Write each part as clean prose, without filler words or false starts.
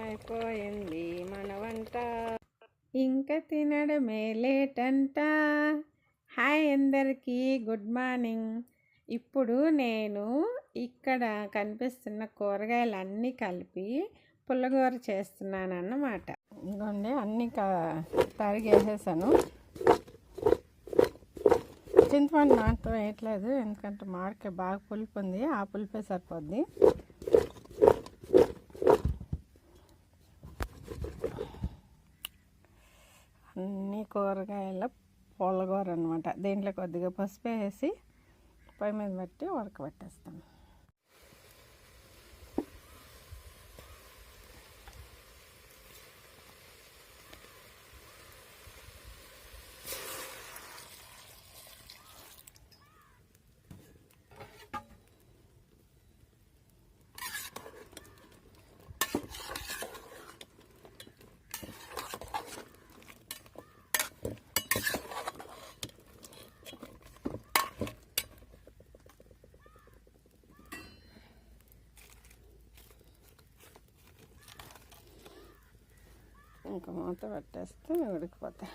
అయిపోయింది మన వంట, ఇంకా తినడమే లేటంట. హాయ్ అందరికీ, గుడ్ మార్నింగ్. ఇప్పుడు నేను ఇక్కడ కనిపిస్తున్న కూరగాయలన్నీ కలిపి పుల్లగూర చేస్తున్నాను అన్నమాట. ఇంకోండి అన్నీ తరిగేసేసాను. చింతపండు మాత్రం వేయట్లేదు, ఎందుకంటే మామిడికాయ బాగా పులుపు ఉంది, ఆ పులిపే సరిపోద్ది. అన్ని కూరగాయల పుల్లగూర అనమాట. దీంట్లో కొద్దిగా పసుపు వేసి పొయ్యి మీద పెట్టి ఉడకబెట్టేస్తాను. ఇంకా మూత పెట్టేస్తే ఉడికిపోతాయి.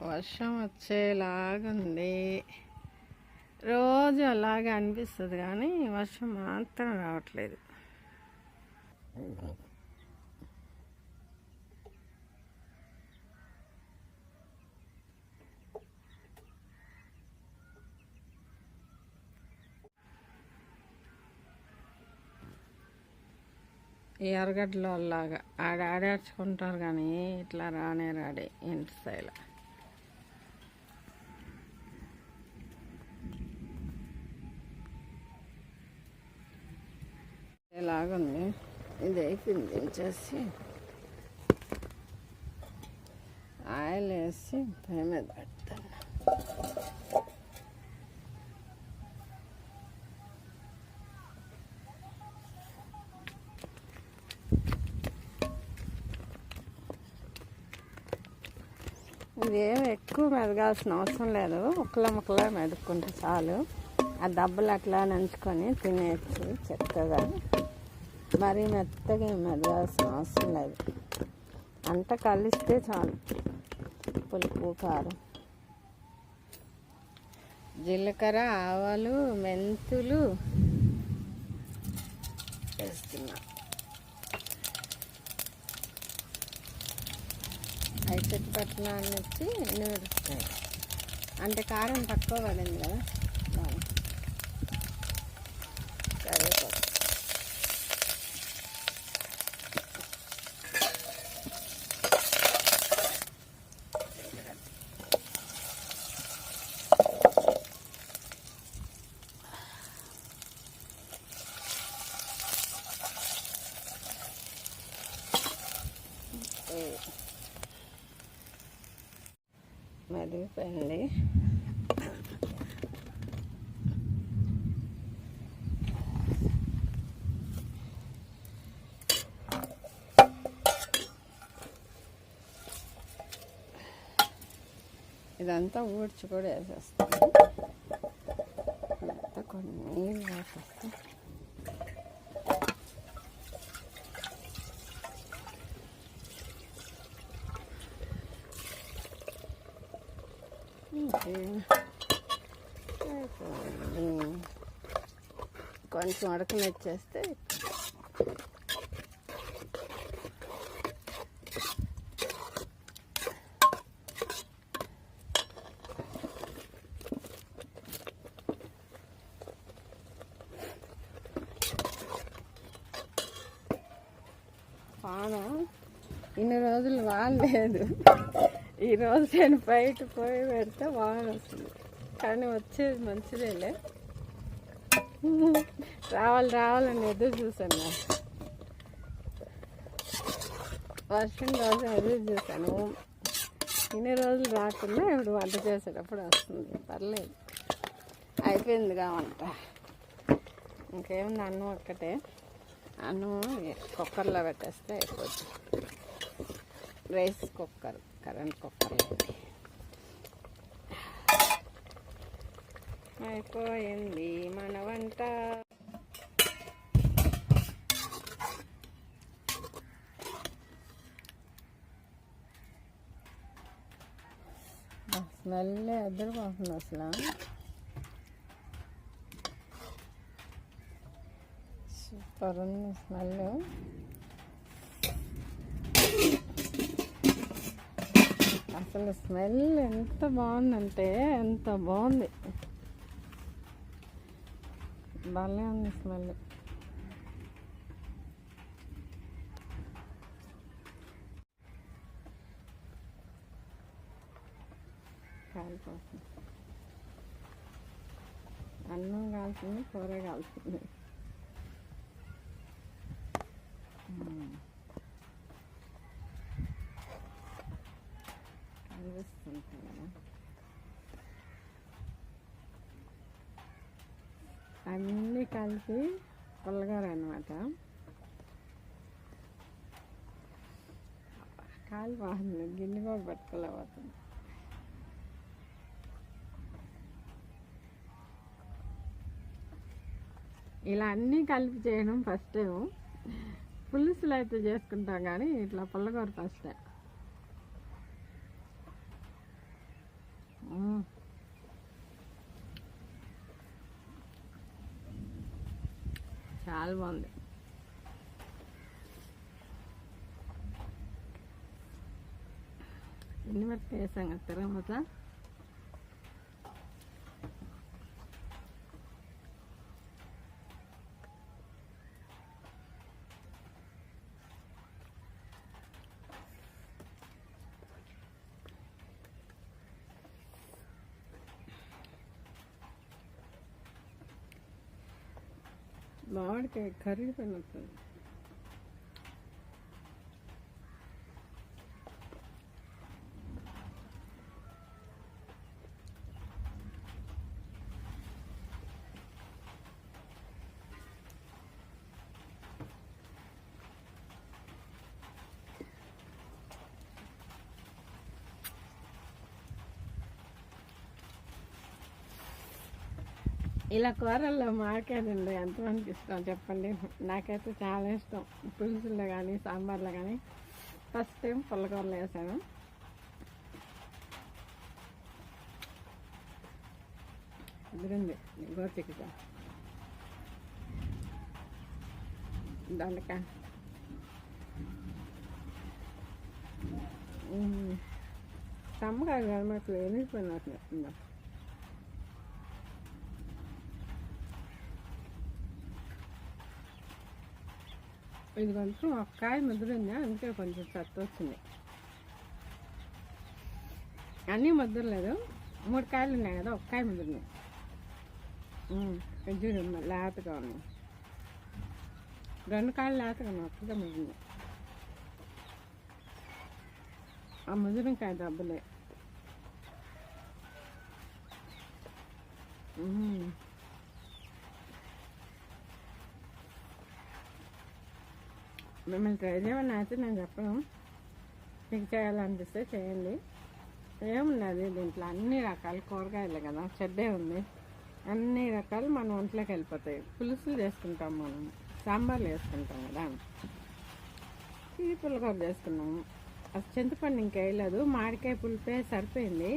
వర్షం వచ్చేలాగుంది. రోజు అలాగే అనిపిస్తుంది, కానీ వర్షం మాత్రం రావట్లేదు. ఈ ఎర్రగడ్డలో లాగా ఆడాడ్చుకుంటారు, కానీ ఇట్లా రానే రాడే ఇంటి స్థాయిలో. ఎలాగుంది, ఇది అయిపోయింది. దించేసి ఆయిల్ వేసి పొయ్యి మీద పెడతాను. ఇదేం ఎక్కువ మెదగాల్సిన అవసరం లేదు, ముక్కలా మెదుక్కుంటే చాలు. ఆ దెబ్బలు అట్లా నంచుకొని తినేయచ్చు చక్కగా. మరీ మెత్తగా మెదగాల్సిన అవసరం లేదు, అంత కలిస్తే చాలు. పులుపు, కారం, జీలకర్ర, ఆవాలు, మెంతులు వేస్తున్నా. అవి చుట్టుపక్కల వచ్చి నూరుస్తాయి, అంటే కారం తక్కువ పడింది కదా. కరివేపాకు, మెదిగిపోయింది. ఇదంతా ఊడ్చి కూడా వేసేస్తాను. ఇదంతా కొన్ని నీళ్ళు వేసేస్తాను. కొంచెం ఉడకనిచ్చేస్తే వాన ఇన్ని రోజులు వాన లేదు. ఈరోజు నేను బయట పోయి పెడితే వాన వస్తుంది, కానీ వచ్చేది మంచిదేలే. రావాలని ఎదురు చూసాను, వర్షం కోసం ఎదురు చూసాను. ఇన్ని రోజులు రాకుండా ఇప్పుడు వంట చేసేటప్పుడు వస్తుంది, పర్లేదు. అయిపోయిందిగా వంట, ఇంకేముంది అన్నం ఒక్కటే. అన్నం కుక్కర్లో పెట్టేస్తే అయిపోతుంది. రైస్ కుక్కర్, కరెంట్ కుక్కర్లో అయిపోయింది మన వంట. స్మెల్ ఎదురుపోతుంది అసలు, సూపర్ ఉంది స్మెల్. అసలు స్మెల్ ఎంత బాగుందంటే ఎంత బాగుంది, భలే ఉంది స్మెల్. కాలిపోతుంది, అన్నం కాల్చింది, కూర కాల్చింది. కనిపిస్తుంది కదా, అన్నీ కలిపి పుల్లగారు అన్నమాట. కాలు బాగుంది, గిన్నె కూడా పట్టుకోలేకపోతుంది. ఇలా అన్నీ కలిపి చేయడం ఫస్ట్ టైం. పులుసులు అయితే చేసుకుంటాం, కానీ ఇట్లా పుల్లగూర ఫస్ట్ టైం. చాలా బాగుంది. ఎన్ని మిరపకాయ వేసాం కదా తిరగమత. మామిడికాయ కరిగిపోయినట్టుంది. ఇలా కూరల్లో మామిడికాయలండి ఎంతమందికి ఇష్టం చెప్పండి. నాకైతే చాలా ఇష్టం. పులుసుల్లో కానీ సాంబార్లో కానీ. ఫస్ట్ టైం పుల్లకూరలో వేసాను. ఎదురుంది గోచిక్కుతా దొండకాయ, తమ్మకాయ గడమట్లు ఎనిగిపోయినట్టు. ఇది కొంచెం ఒక కాయ ముద్దురుంది, అందుకే కొంచెం చెత్త వచ్చింది. అన్నీ ముద్దురలేదు, 3 కాయలు ఉన్నాయి కదా, ఒక కాయ ముద్దురుంది. చూడు లేతగా ఉన్నాయి, 2 కాయలు లేతగా ఉన్నాయి, ఒక్కగా ముద్దుంది. ఆ ముదురుకాయ డబ్బులే. మిమ్మల్ని ట్రై చేయమని అయితే నేను చెప్పను, మీకు చేయాలనిపిస్తే చేయండి. ఏమున్నది దీంట్లో అన్ని రకాల కూరగాయలు కదా, చెడ్డే ఉంది, అన్ని రకాలు మన ఒంట్లోకి వెళ్ళిపోతాయి. పులుసులు చేసుకుంటాం, మనం సాంబార్లు వేసుకుంటాం కదా, ఈ పుల్లకూర చేసుకున్నాము. అసలు చింతపండు ఇంకా వేయలేదు, మామిడికాయ పులిపే సరిపోయింది.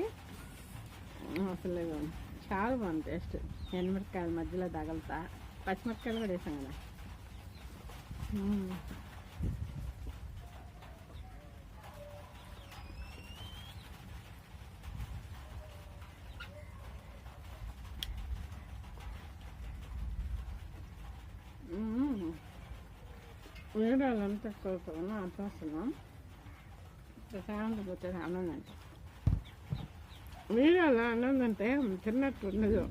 అసలు చాలా బాగుంది టేస్ట్. ఎండుమిరపకాయల మధ్యలో తగలుతా, పచ్చిమిరపకాయలు కూడా వేసాం కదా. వీడియోలు ఎంత ఎక్కువ ఆపేస్తున్నాం. ప్రశాంతంగా వచ్చేది అన్నం అంటే వీడియోలో అన్నం అంటే తిన్నట్టు ఉండదు.